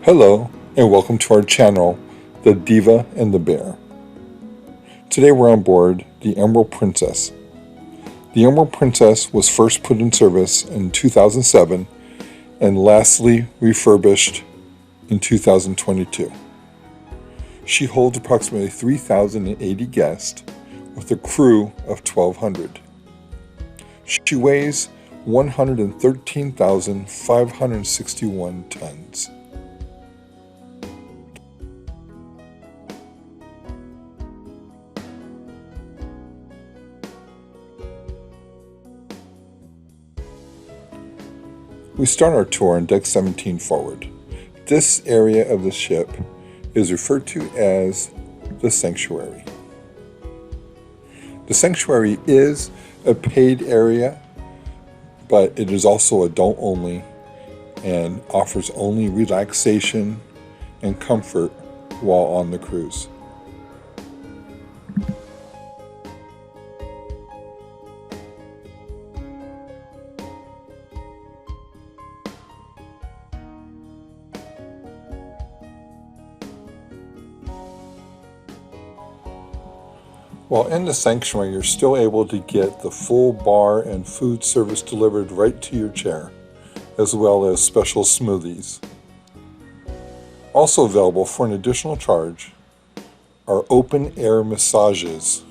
Hello, and welcome to our channel, The Diva and the Bear. Today we're on board the Emerald Princess. The Emerald Princess was first put in service in 2007 and lastly refurbished in 2022. She holds approximately 3,080 guests with a crew of 1,200. She weighs 113,561 tons. We start our tour on deck 17 forward. This area of the ship is referred to as the sanctuary. The sanctuary is a paid area, but it is also adult only and offers only relaxation and comfort while on the cruise. While in the sanctuary, you're still able to get the full bar and food service delivered right to your chair, as well as special smoothies. Also available for an additional charge are open air massages.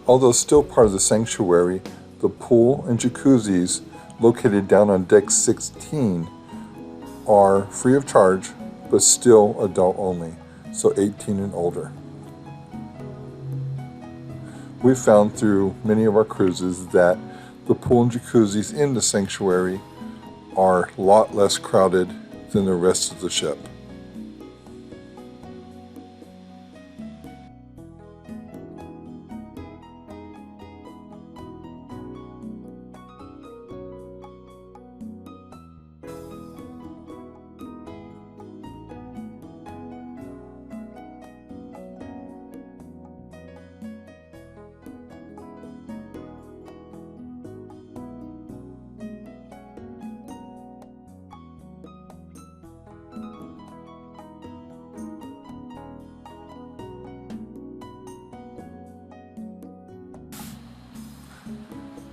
Although still part of the sanctuary, the pool and jacuzzis located down on deck 16 are free of charge, but still adult only, so 18 and older. We've found through many of our cruises that the pool and jacuzzis in the sanctuary are a lot less crowded than the rest of the ship.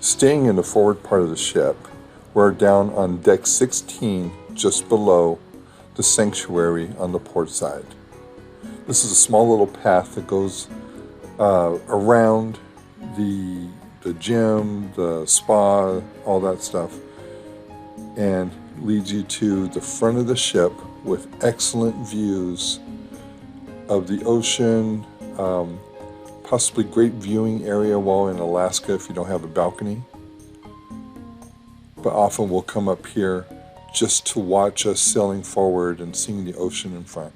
Staying in the forward part of the ship, we're down on deck 16, just below the sanctuary on the port side. This is a small little path that goes around the gym, the spa, all that stuff, and leads you to the front of the ship with excellent views of the ocean, possibly great viewing area while in Alaska if you don't have a balcony. But often we'll come up here just to watch us sailing forward and seeing the ocean in front.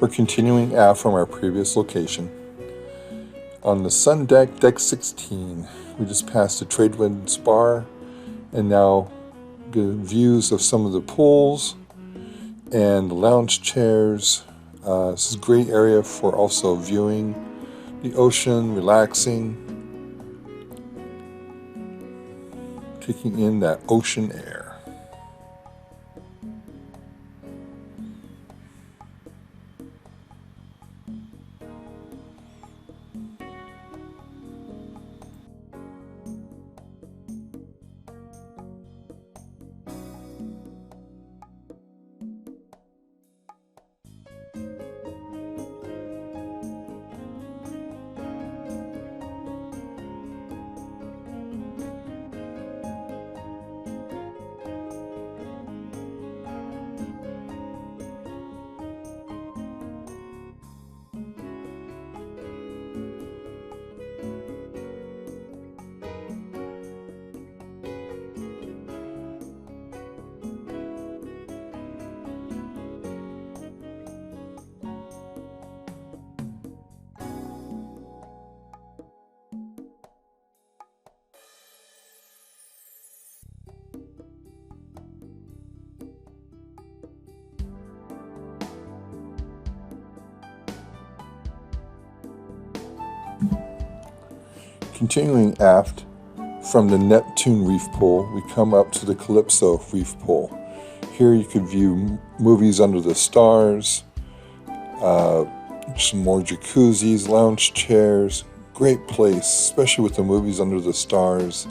We're continuing aft from our previous location. On the sun deck, deck 16, we just passed the Tradewinds Bar, and now good views of some of the pools and the lounge chairs. This is a great area for also viewing the ocean, relaxing, taking in that ocean air. Continuing aft from the Neptune Reef Pool, we come up to the Calypso Reef Pool. Here you could view movies under the stars, some more jacuzzis, lounge chairs. Great place, especially with the movies under the stars.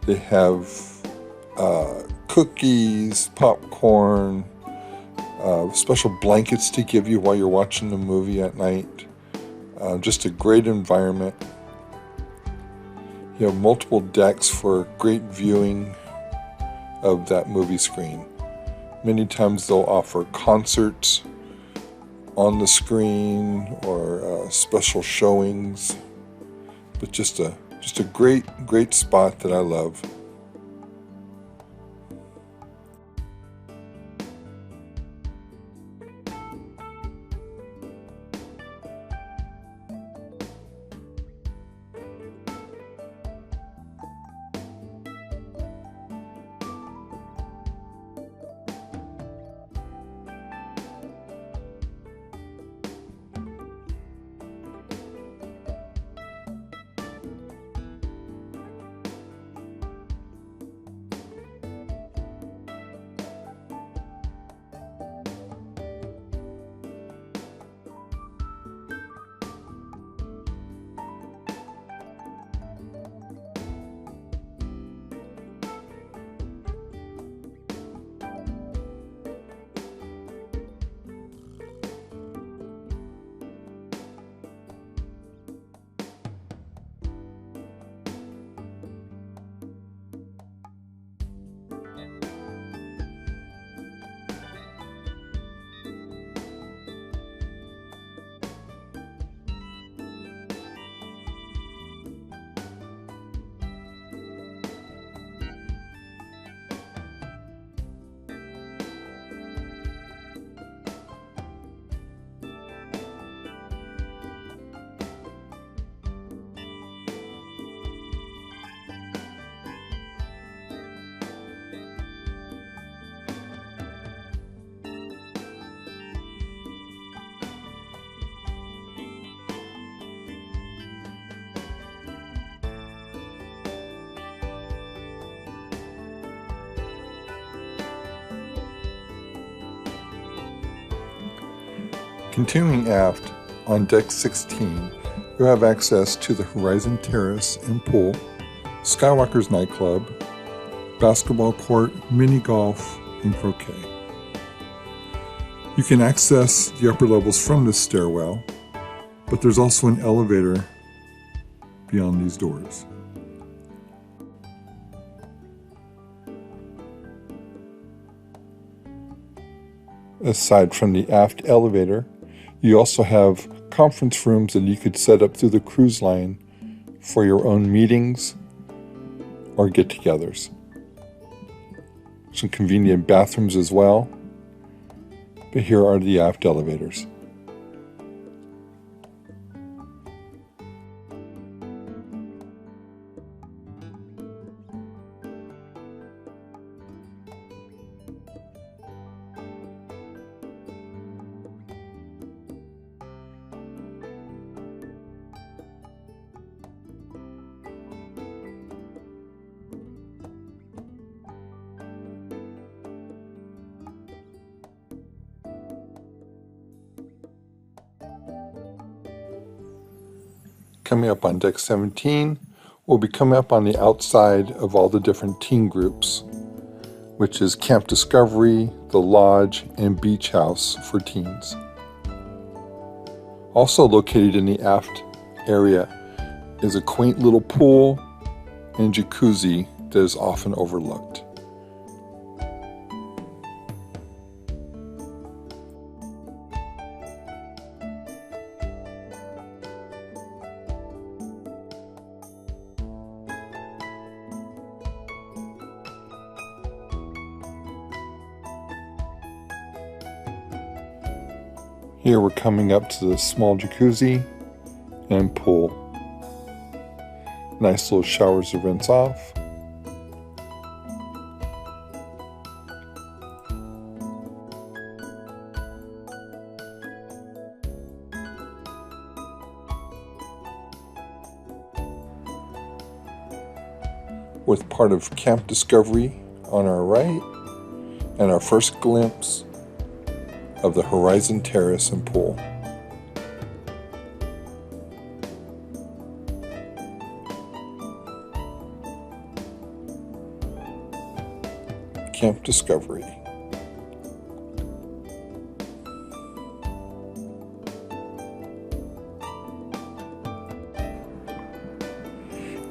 They have cookies, popcorn, special blankets to give you while you're watching the movie at night. Just a great environment. You have multiple decks for great viewing of that movie screen. Many times they'll offer concerts on the screen or special showings, but just a great spot that I love. Continuing aft on deck 16, you have access to the Horizon Terrace and pool, Skywalker's nightclub, basketball court, mini golf, and croquet. You can access the upper levels from this stairwell, but there's also an elevator beyond these doors. Aside from the aft elevator, you also have conference rooms that you could set up through the cruise line for your own meetings or get-togethers. Some convenient bathrooms as well, but here are the aft elevators. coming up on deck 17, we'll be coming up on the outside of all the different teen groups, which is Camp Discovery, the Lodge, and Beach House for teens. Also located in the aft area is a quaint little pool and jacuzzi that is often overlooked. Here we're coming up to the small jacuzzi and pool. Nice little showers to rinse off. With part of Camp Discovery on our right and our first glimpse of the Horizon Terrace and pool. Camp Discovery.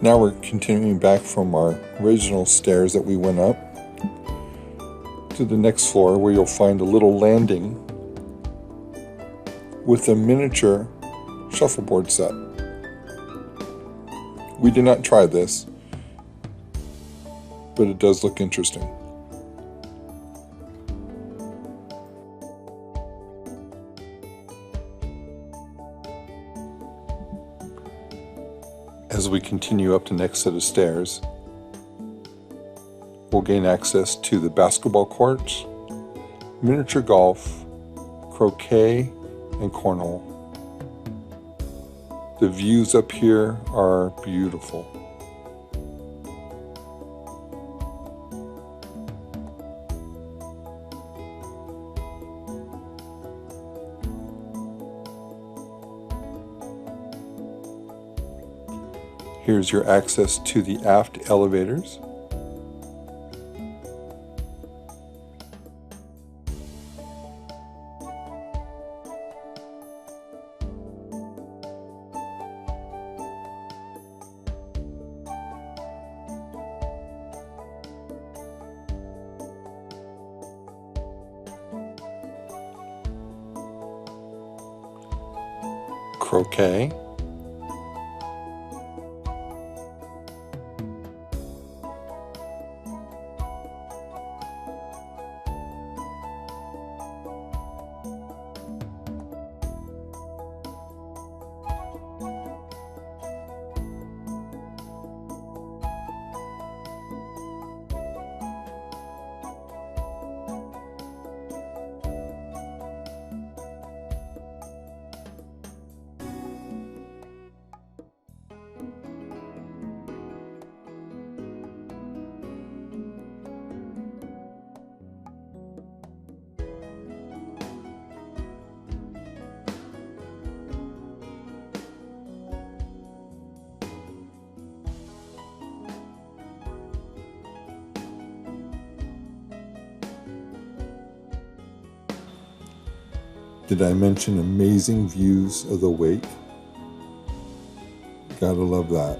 Now we're continuing back from our original stairs that we went up to the next floor, where you'll find a little landing with a miniature shuffleboard set. We did not try this, but it does look interesting. As we continue up the next set of stairs, we'll gain access to the basketball courts, miniature golf, croquet, and cornhole. The views up here are beautiful. Here's your access to the aft elevators. Croquet. Did I mention amazing views of the wake? Gotta love that.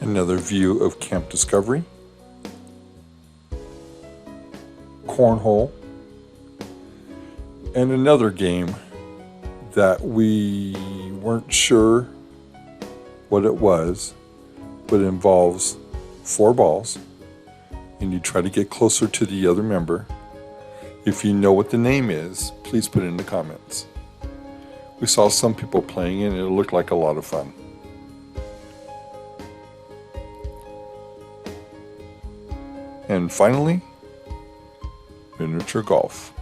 Another view of Camp Discovery. Cornhole. And another game that we weren't sure what it was, but it involves 4 balls. And you try to get closer to the other member. If you know what the name is, please put it in the comments. We saw some people playing it and it looked like a lot of fun. And finally, miniature golf.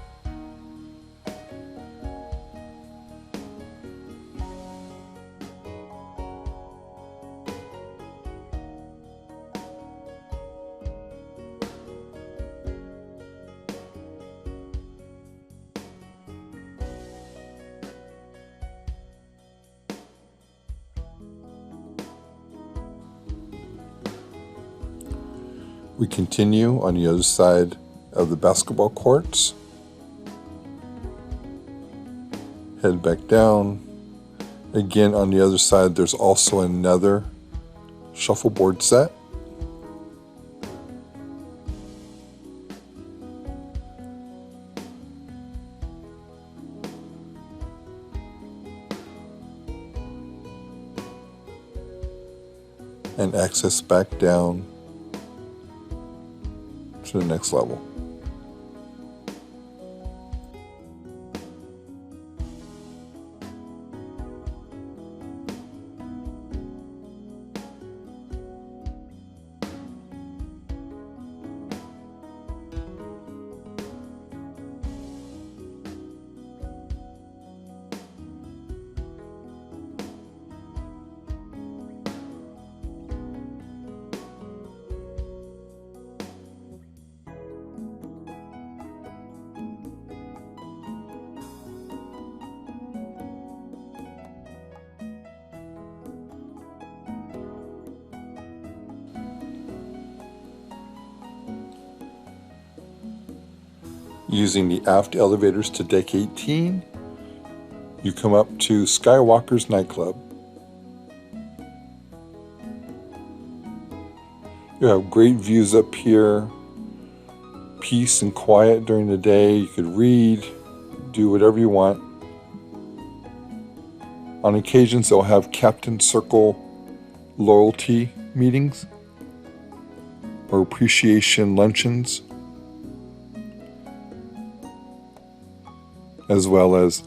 We continue on the other side of the basketball courts. Head back down. Again, on the other side, there's also another shuffleboard set. And access back down to the next level. Using the aft elevators to deck 18, you come up to Skywalker's nightclub. You have great views up here, peace and quiet during the day. You could read, do whatever you want. On occasions, they'll have Captain Circle loyalty meetings or appreciation luncheons, as well as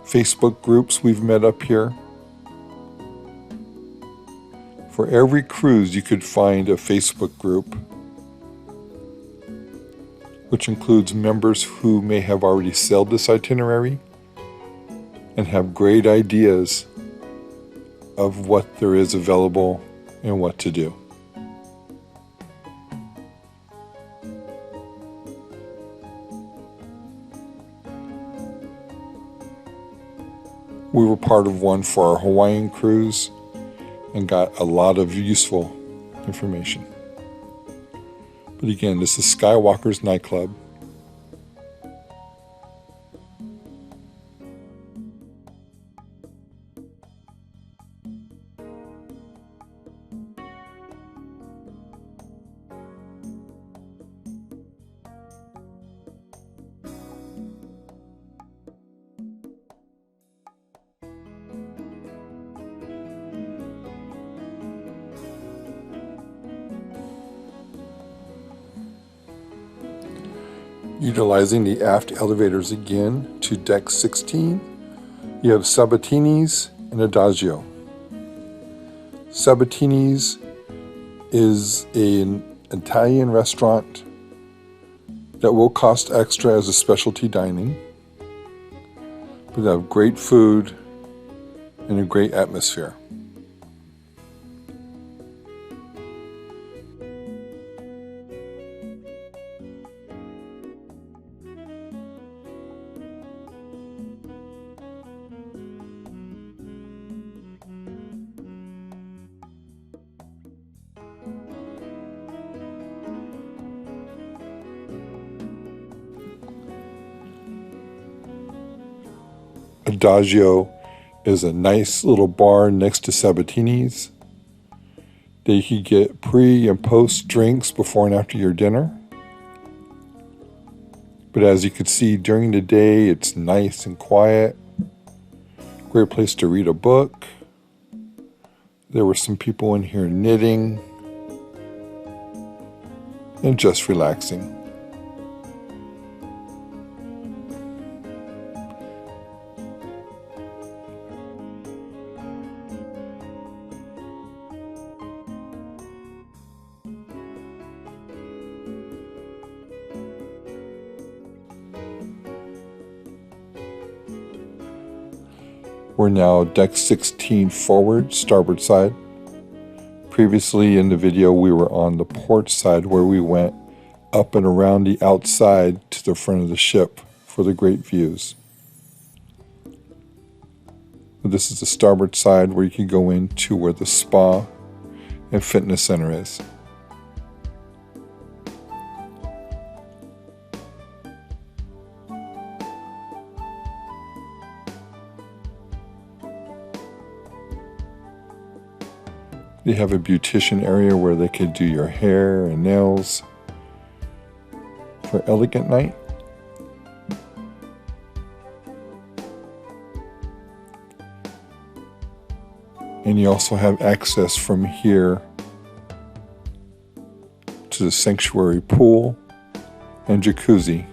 Facebook groups we've met up here. For every cruise, you could find a Facebook group, which includes members who may have already sailed this itinerary and have great ideas of what there is available and what to do. We were part of one for our Hawaiian cruise and got a lot of useful information. But again, this is Skywalker's nightclub. Utilizing the aft elevators again to deck 16, you have Sabatini's and Adagio. Sabatini's is an Italian restaurant that will cost extra as a specialty dining, but they have great food and a great atmosphere. Adagio is a nice little bar next to Sabatini's. That you can get pre and post drinks before and after your dinner. But as you can see, during the day, it's nice and quiet. Great place to read a book. There were some people in here knitting and just relaxing. We're now deck 16 forward, starboard side. Previously in the video, we were on the port side where we went up and around the outside to the front of the ship for the great views. This is the starboard side where you can go into where the spa and fitness center is. They have a beautician area where they could do your hair and nails for elegant night. And you also have access from here to the sanctuary pool and jacuzzi,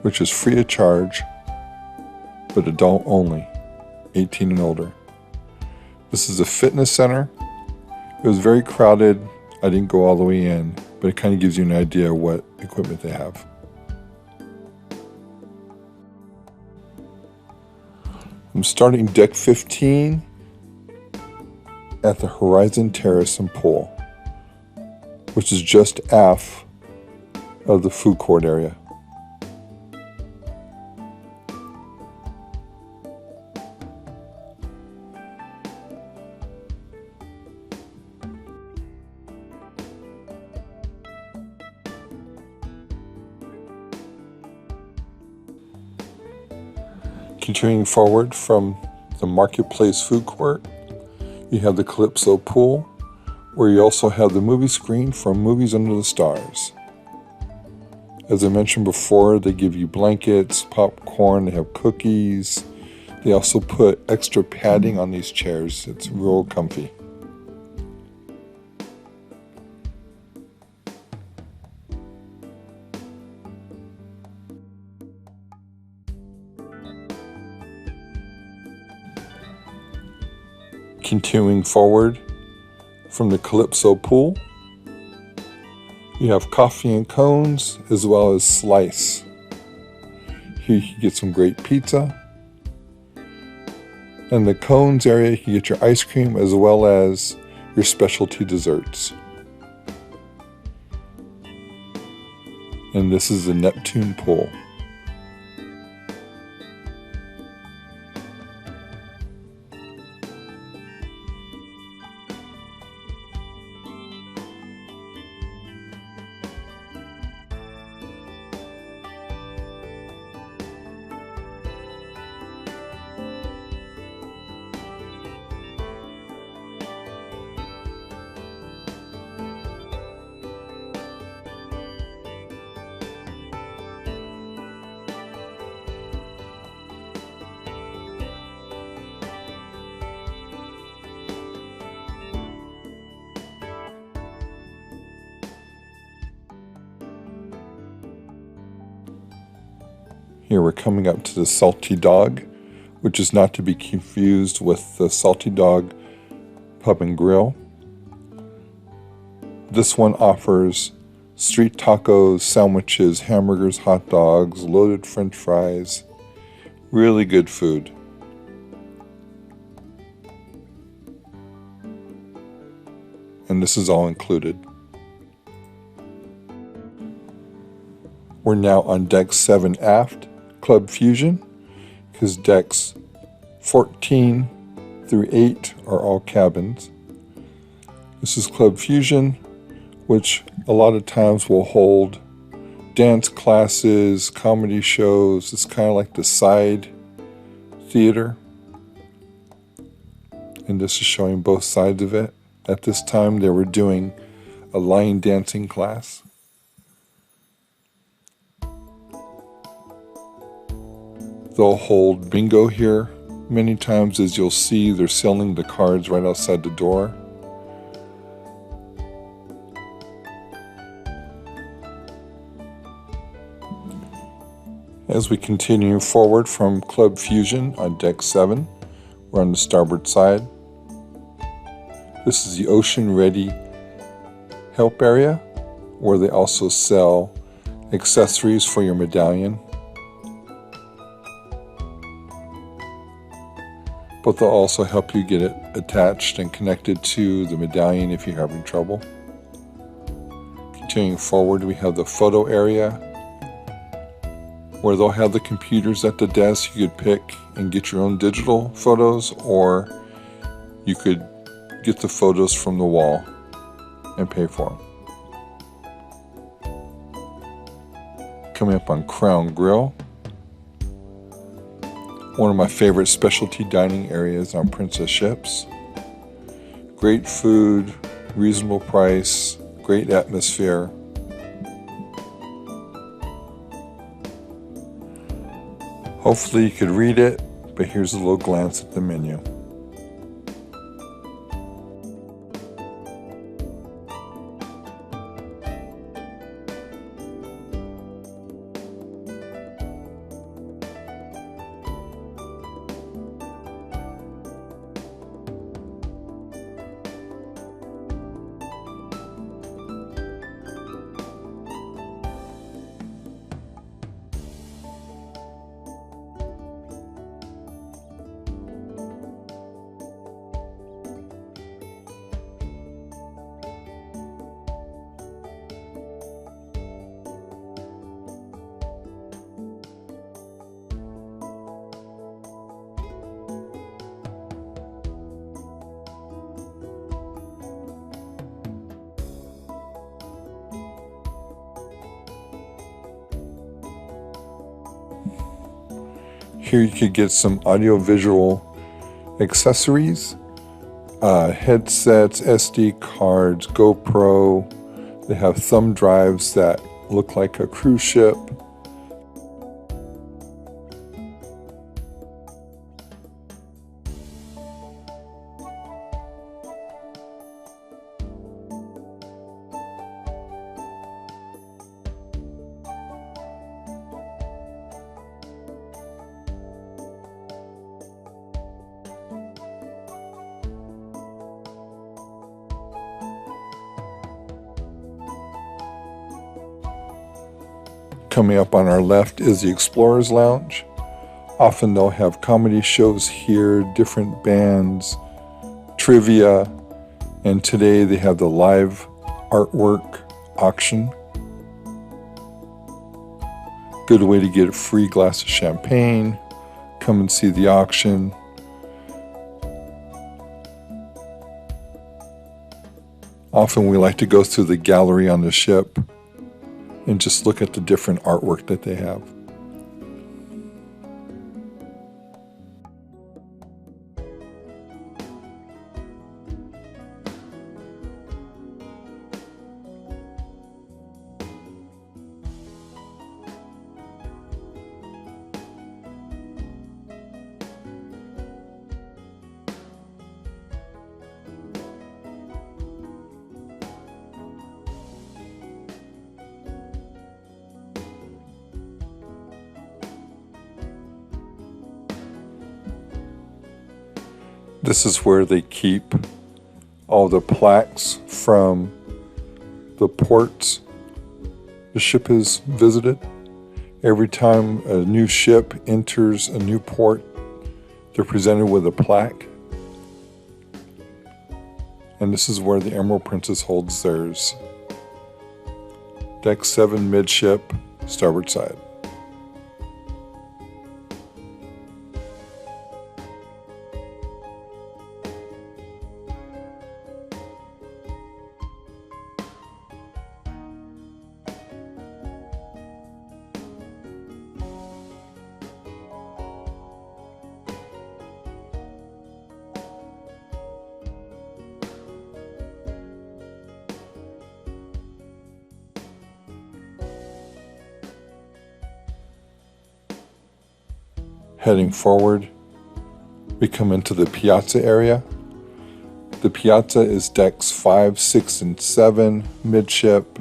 which is free of charge, but adult only, 18 and older. This is a fitness center. It was very crowded. I didn't go all the way in, but it kind of gives you an idea of what equipment they have. I'm starting deck 15 at the Horizon Terrace and Pool, which is just aft of the food court area. Continuing forward from the Marketplace food court, you have the Calypso pool, where you also have the movie screen from Movies Under the Stars. As I mentioned before, they give you blankets, popcorn, they have cookies. They also put extra padding on these chairs. It's real comfy. Continuing forward from the Calypso pool, you have coffee and cones as well as slice. Here you can get some great pizza. In the cones area, you can get your ice cream as well as your specialty desserts. And this is the Neptune pool. Here we're coming up to the Salty Dog, which is not to be confused with the Salty Dog Pub and Grill. This one offers street tacos, sandwiches, hamburgers, hot dogs, loaded french fries. Really good food. And this is all included. We're now on deck 7 aft, Club Fusion, because decks 14 through 8 are all cabins. This is Club Fusion, which a lot of times will hold dance classes, comedy shows. It's kind of like the side theater. And this is showing both sides of it. At this time, they were doing a line dancing class. They'll hold bingo here. Many times, as you'll see, they're selling the cards right outside the door. As we continue forward from Club Fusion on deck 7, we're on the starboard side. This is the Ocean Ready Help area, where they also sell accessories for your medallion. But they'll also help you get it attached and connected to the medallion if you're having trouble. Continuing forward, we have the photo area, where they'll have the computers at the desk. You could pick and get your own digital photos, or you could get the photos from the wall and pay for them. Coming up on Crown Grill, one of my favorite specialty dining areas on Princess ships. Great food, reasonable price, great atmosphere. Hopefully you could read it, but here's a little glance at the menu. Here you could get some audio-visual accessories, headsets, SD cards, GoPro. They have thumb drives that look like a cruise ship. Coming up on our left is the Explorers Lounge. Often they'll have comedy shows here, different bands, trivia, and today they have the live artwork auction. Good way to get a free glass of champagne, come and see the auction. Often we like to go through the gallery on the ship and just look at the different artwork that they have. This is where they keep all the plaques from the ports the ship is visited. Every time a new ship enters a new port, they're presented with a plaque. And this is where the Emerald Princess holds theirs. Deck 7 midship, starboard side. Heading forward, we come into the piazza area. The piazza is decks 5, 6, and 7 midship,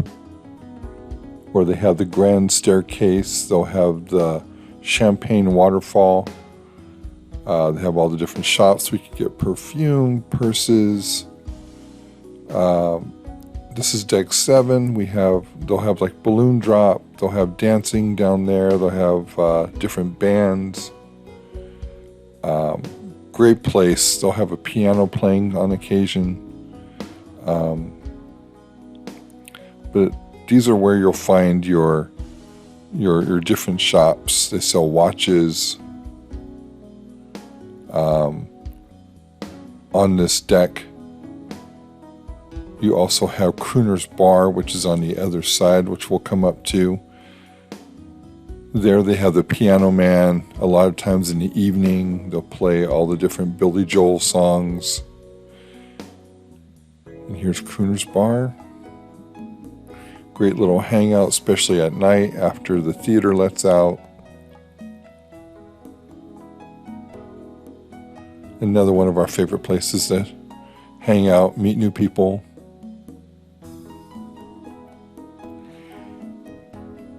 where they have the grand staircase. They'll have the champagne waterfall. They have all the different shops. We can get perfume, purses. This is deck 7. They'll have like balloon drop. They'll have dancing down there. They'll have different bands. Great place. They'll have a piano playing on occasion. But these are where you'll find your different shops. They sell watches. On this deck, you also have Crooner's Bar, which is on the other side, which we'll come up to. There they have the piano man. A lot of times in the evening, they'll play all the different Billy Joel songs. And here's Crooner's Bar. Great little hangout, especially at night after the theater lets out. Another one of our favorite places to hang out, meet new people.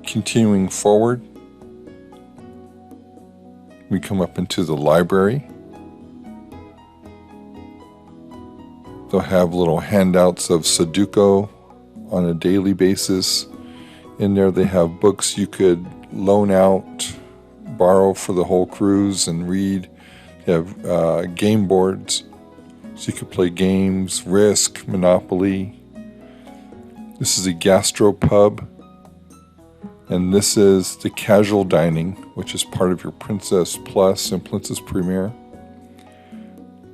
Continuing forward, we come up into the library. They'll have little handouts of Sudoku on a daily basis. In there they have books you could loan out, borrow for the whole cruise and read. They have game boards, so you could play games, Risk, Monopoly. This is a gastro pub, and this is the casual dining, which is part of your Princess Plus and Princess Premier.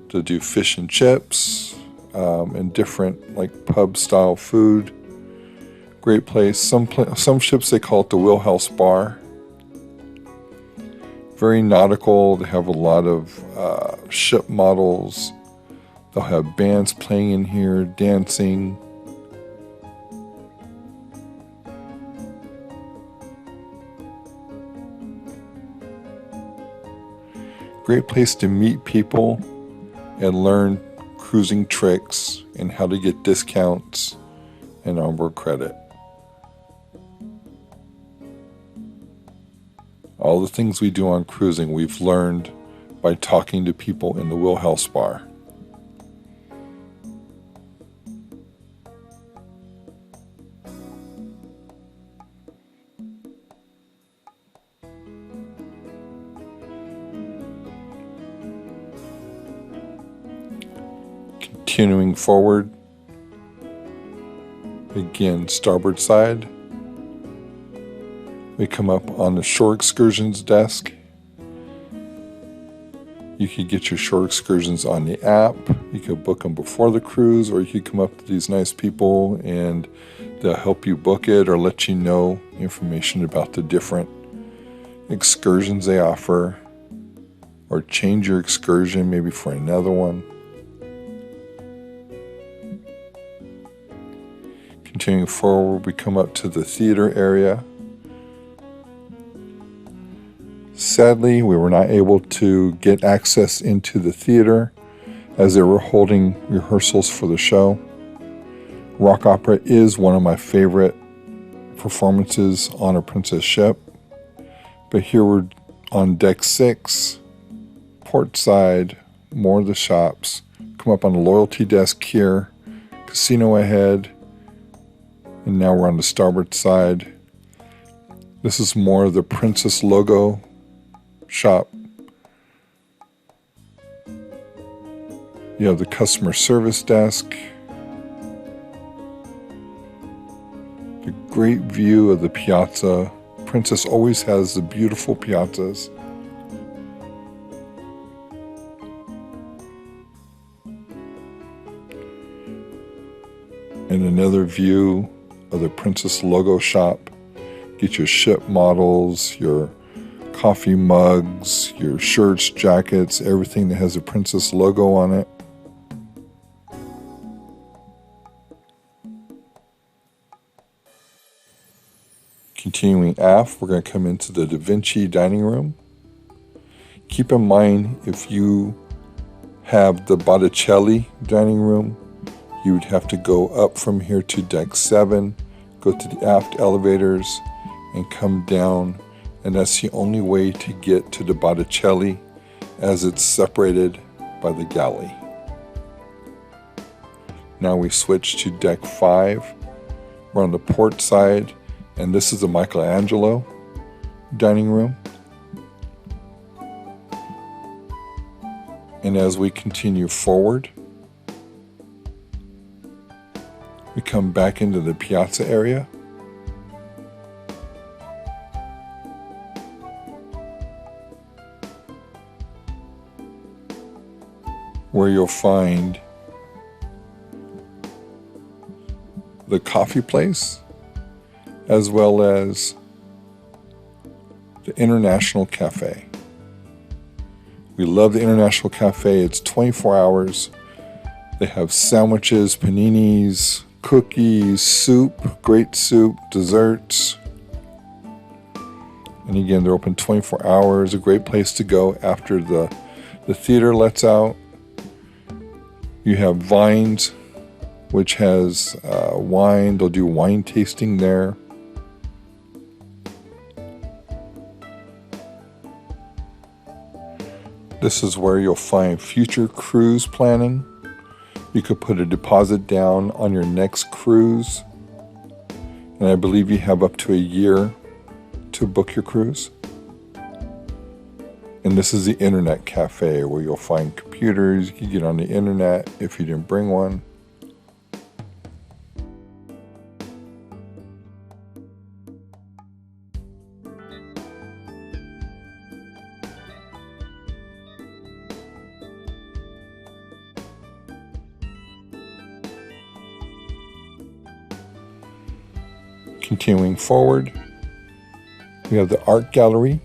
To do fish and chips and different like pub style food. Great place. Some ships they call it the Wheelhouse Bar. Very nautical. They have a lot of ship models. They'll have bands playing in here, dancing. Great place to meet people and learn cruising tricks and how to get discounts and onboard credit. All the things we do on cruising, we've learned by talking to people in the Wheelhouse Bar. Continuing forward, again, starboard side. We come up on the shore excursions desk. You could get your shore excursions on the app. You could book them before the cruise, or you could come up to these nice people and they'll help you book it or let you know information about the different excursions they offer, or change your excursion maybe for another one. Continuing forward, we come up to the theater area. Sadly, we were not able to get access into the theater as they were holding rehearsals for the show. Rock opera is one of my favorite performances on a Princess ship. But here we're on deck 6, port side, more of the shops. Come up on the loyalty desk here, casino ahead, and now we're on the starboard side. This is more of the Princess logo shop. You have the customer service desk. The great view of the piazza. Princess always has the beautiful piazzas. And another view of the Princess logo shop. Get your ship models, your coffee mugs, your shirts, jackets, everything that has a Princess logo on it. Continuing aft, we're going to come into the Da Vinci dining room. Keep in mind, if you have the Botticelli dining room, you would have to go up from here to deck 7, go to the aft elevators, and come down. And that's the only way to get to the Botticelli, as it's separated by the galley. Now we switch to deck 5. We're on the port side, and this is the Michelangelo dining room. And as we continue forward, we come back into the piazza area. Where you'll find the coffee place, as well as the International Cafe. We love the International Cafe. It's 24 hours. They have sandwiches, paninis, cookies, soup, great soup, desserts. And again, they're open 24 hours. A great place to go after the theater lets out. You have Vines, which has wine. They'll do wine tasting there. This is where you'll find future cruise planning. You could put a deposit down on your next cruise. And I believe you have up to a year to book your cruise. And this is the internet cafe where you'll find computers. You can get on the internet if you didn't bring one. Continuing forward, we have the art gallery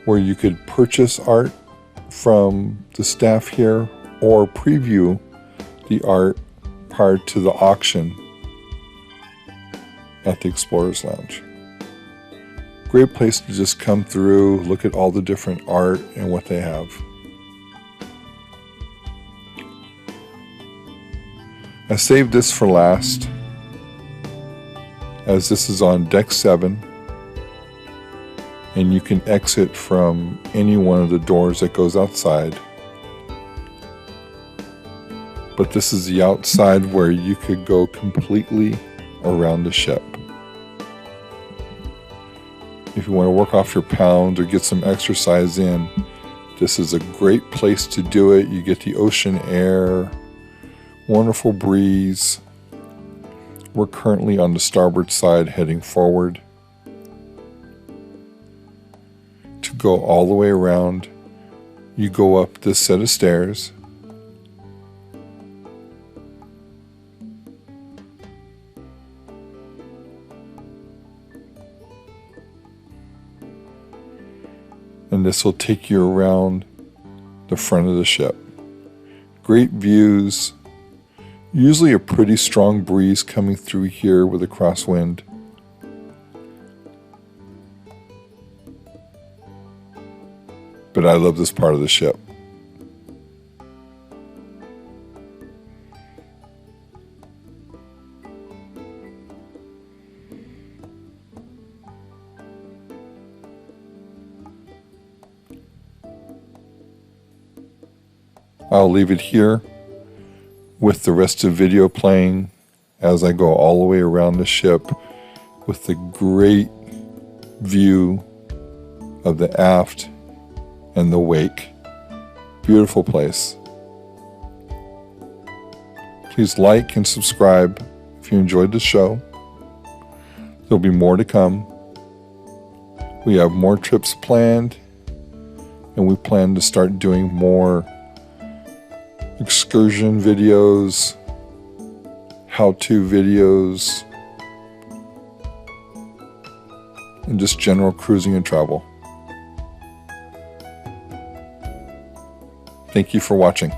where you could purchase art from the staff here or preview the art prior to the auction at the Explorers Lounge. Great place to just come through, look at all the different art and what they have. I saved this for last, as this is on deck 7, and you can exit from any one of the doors that goes outside. But this is the outside where you could go completely around the ship. If you want to work off your pounds or get some exercise in, this is a great place to do it. You get the ocean air, wonderful breeze. We're currently on the starboard side heading forward. To go all the way around, you go up this set of stairs. And this will take you around the front of the ship. Great views. Usually a pretty strong breeze coming through here with a crosswind. But I love this part of the ship. I'll leave it here with the rest of the video playing as I go all the way around the ship with the great view of the aft and the wake. Beautiful place. Please like and subscribe if you enjoyed the show. There'll be more to come. We have more trips planned, and we plan to start doing more excursion videos, how-to videos, and just general cruising and travel. Thank you for watching.